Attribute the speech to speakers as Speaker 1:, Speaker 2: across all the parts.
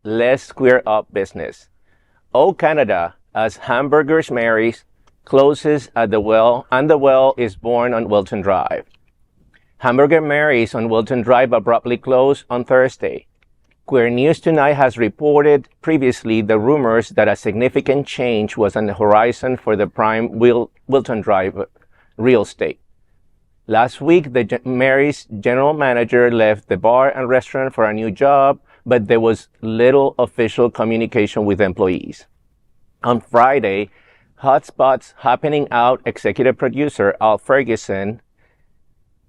Speaker 1: let's square up business. Oh Canada, as Hamburger Marys closes at the Well, and the Well is born on Wilton Drive. Hamburger Marys on Wilton Drive abruptly closed on Thursday. Queer News Tonight has reported previously the rumors that a significant change was on the horizon for the prime Wilton Drive real estate. Last week, the Marys general manager left the bar and restaurant for a new job, but there was little official communication with employees. On Friday, Hotspots Happening Out executive producer Al Ferguson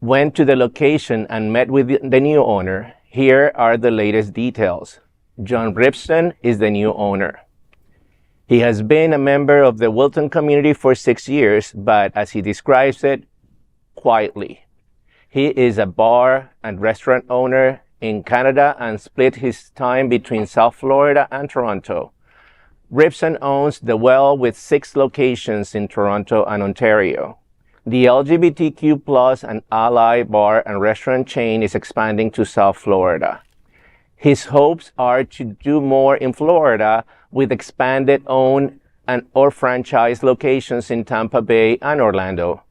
Speaker 1: went to the location and met with the new owner. Here are the latest details. John Ribson is the new owner. He has been a member of the Wilton community for 6 years, but as he describes it, quietly. He is a bar and restaurant owner in Canada and split his time between South Florida and Toronto. Ribson owns The Well with 6 locations in Toronto and Ontario. The LGBTQ plus and ally bar and restaurant chain is expanding to South Florida. His hopes are to do more in Florida with expanded own and or franchise locations in Tampa Bay and Orlando.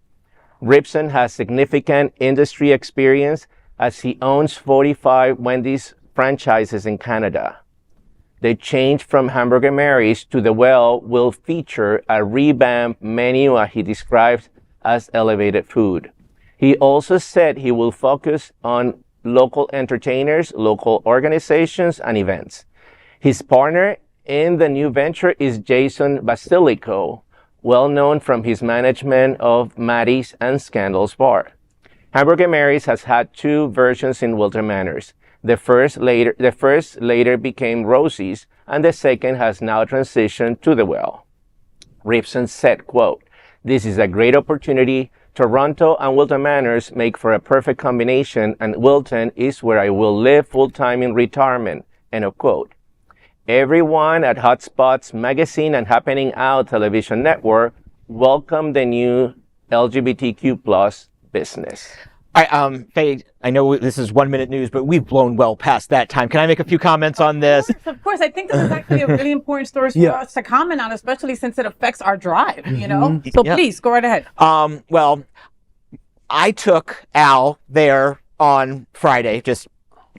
Speaker 1: Ribson has significant industry experience as he owns 45 Wendy's franchises in Canada. The change from Hamburger Marys to The Well will feature a revamped menu he describes as elevated food. He also said he will focus on local entertainers, local organizations, and events. His partner in the new venture is Jason Basilico, well known from his management of Maddie's and Scandal's Bar. Hamburger Marys has had 2 versions in Wilton Manors. The first later became Rosie's, and the second has now transitioned to The Well. Ribson said, quote, "This is a great opportunity. Toronto and Wilton Manors make for a perfect combination, and Wilton is where I will live full-time in retirement," end of quote. Everyone at Hotspots Magazine and Happening Out television network welcomed the new LGBTQ plus business.
Speaker 2: Faye, I know this is 1 minute news, but we've blown well past that time. Can I make a few comments on this?
Speaker 3: Of course. I think this is actually a really important story for us to comment on, especially since it affects our drive, you know? So please, go right ahead.
Speaker 2: Well, I took Al there on Friday, just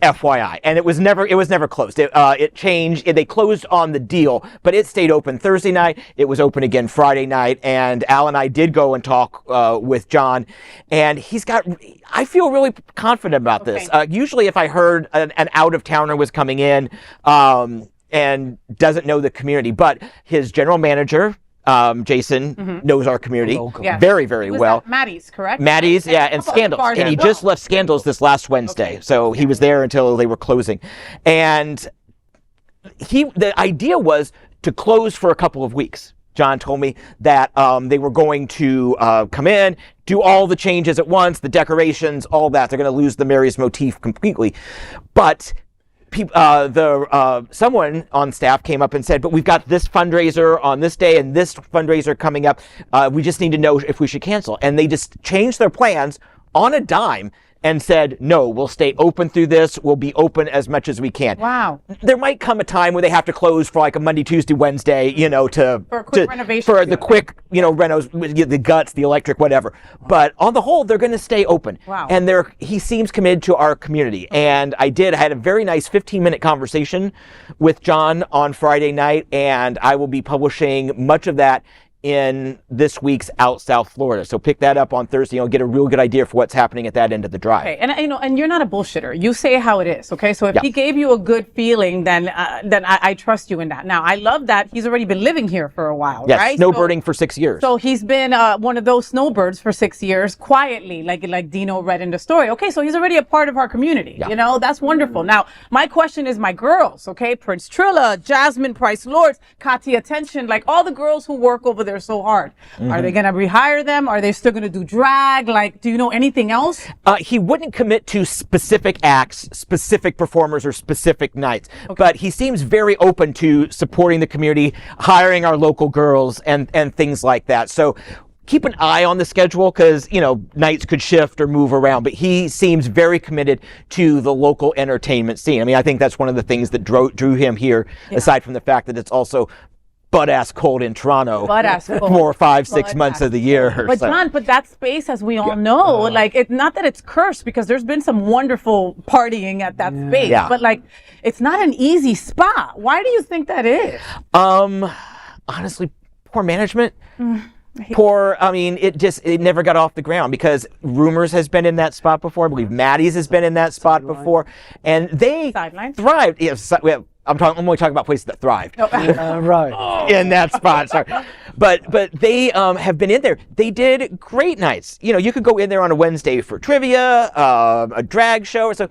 Speaker 2: FYI, and it was never closed. It changed. They closed on the deal, but it stayed open Thursday night. It was open again Friday night, and Al and I did go and talk with John, and I feel really confident about this. Usually, if I heard an out-of-towner was coming in and doesn't know the community, but his general manager, Jason, knows our community very, very well.
Speaker 3: Maddie's, correct?
Speaker 2: Maddie's, and Scandals. And he just left Scandals this last Wednesday. So he was there until they were closing. And the idea was to close for a couple of weeks. John told me that they were going to come in, do all the changes at once, the decorations, all that. They're going to lose the Marys motif completely. But someone on staff came up and said, but we've got this fundraiser on this day and this fundraiser coming up. We just need to know if we should cancel. And they just changed their plans on a dime and said, no, we'll stay open through this. We'll be open as much as we can.
Speaker 3: Wow.
Speaker 2: There might come a time where they have to close for like a Monday, Tuesday, Wednesday, for
Speaker 3: a quick renovation.
Speaker 2: For the quick, renos, the guts, the electric, whatever. But on the whole, they're going to stay open.
Speaker 3: Wow.
Speaker 2: And he seems committed to our community. And I had a very nice 15-minute conversation with John on Friday night, and I will be publishing much of that in this week's Out South Florida. So pick that up on Thursday. You'll get a real good idea for what's happening at that end of the drive.
Speaker 3: Okay, and you're not a bullshitter. You say how it is, okay? So if he gave you a good feeling, then I trust you in that. Now, I love that he's already been living here for a while, right?
Speaker 2: Yes, snowbirding for 6 years.
Speaker 3: So he's been one of those snowbirds for 6 years, quietly, like Dino read in the story. Okay, so he's already a part of our community. Yeah. That's wonderful. Now, my question is my girls, okay? Prince Trilla, Jasmine Price Lords, Katia Attention, like all the girls who work over there so hard. Are they going to rehire them? Are they still going to do drag? Like, do you know anything else?
Speaker 2: He wouldn't commit to specific acts, specific performers, or specific nights. But he seems very open to supporting the community, hiring our local girls, and things like that. So keep an eye on the schedule because, nights could shift or move around, but he seems very committed to the local entertainment scene. I mean, I think that's one of the things that drew him here, aside from the fact that it's also butt-ass cold in Toronto for 5, 6 months of the year.
Speaker 3: But John, but that space, as we all know, like, it's not that it's cursed, because there's been some wonderful partying at that space, but like, it's not an easy spot. Why do you think that is?
Speaker 2: Honestly, poor management. It never got off the ground, because Rumors has been in that spot before. I believe Maddie's has been in that spot before, and they thrived. I'm only talking about places that thrived.
Speaker 4: Right.
Speaker 2: In that spot, sorry. But they have been in there. They did great nights. You could go in there on a Wednesday for trivia, a drag show, or so.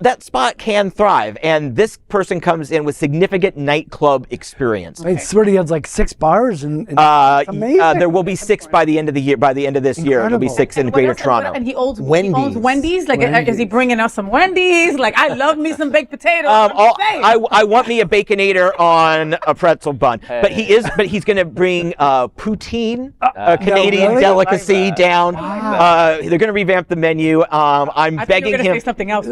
Speaker 2: That spot can thrive, and this person comes in with significant nightclub experience.
Speaker 4: It's where he has like 6 bars, and amazing.
Speaker 2: There will be 6 by the end of the year. By the end of this year, there'll be 6 in Greater Toronto.
Speaker 3: And he owns Wendy's. Like, is he bringing us some Wendy's? Like, I love me some baked potatoes.
Speaker 2: I want me a Baconator on a pretzel bun. But he's going to bring poutine, a Canadian delicacy, down. They're going to revamp the menu. I'm begging him.
Speaker 3: You were going to say something else.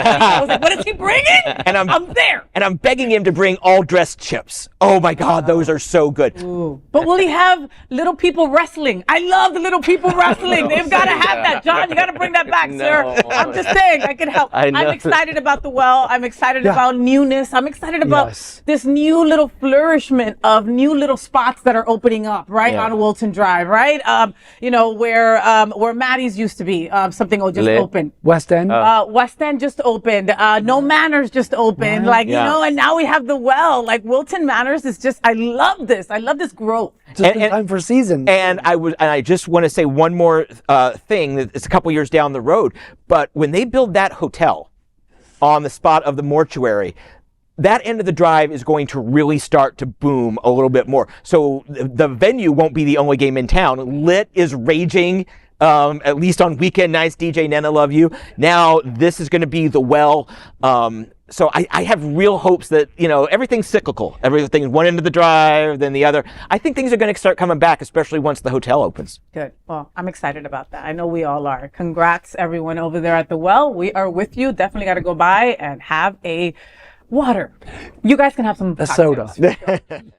Speaker 3: I was like, what is he bringing?
Speaker 2: And I'm there. And I'm begging him to bring all dressed chips. Oh my God, those are so good.
Speaker 3: Ooh. But will he have little people wrestling? I love the little people wrestling. They've got to have that. John, you got to bring that back, sir. I'm just saying, I can help. I'm excited about the well. I'm excited about newness. I'm excited about this new little flourishment of new little spots that are opening up, right, on Wilton Drive, right? Where Maddie's used to be. Something just opened.
Speaker 4: West End.
Speaker 3: West End just opened. No Manors just opened. And now we have the well. Like, Wilton Manors is just, I love this. I love this growth.
Speaker 4: Just in time for season.
Speaker 2: And I just want to say one more thing. It's a couple years down the road, but when they build that hotel on the spot of the mortuary, that end of the drive is going to really start to boom a little bit more. So the venue won't be the only game in town. Lit is raging. At least on weekend nights, DJ Nana Love You. Now this is going to be the well. So I have real hopes that, everything's cyclical. Everything's one end of the drive, then the other. I think things are going to start coming back, especially once the hotel opens.
Speaker 3: Good. Well, I'm excited about that. I know we all are. Congrats, everyone over there at the well. We are with you. Definitely got to go by and have a water. You guys can have some
Speaker 4: soda.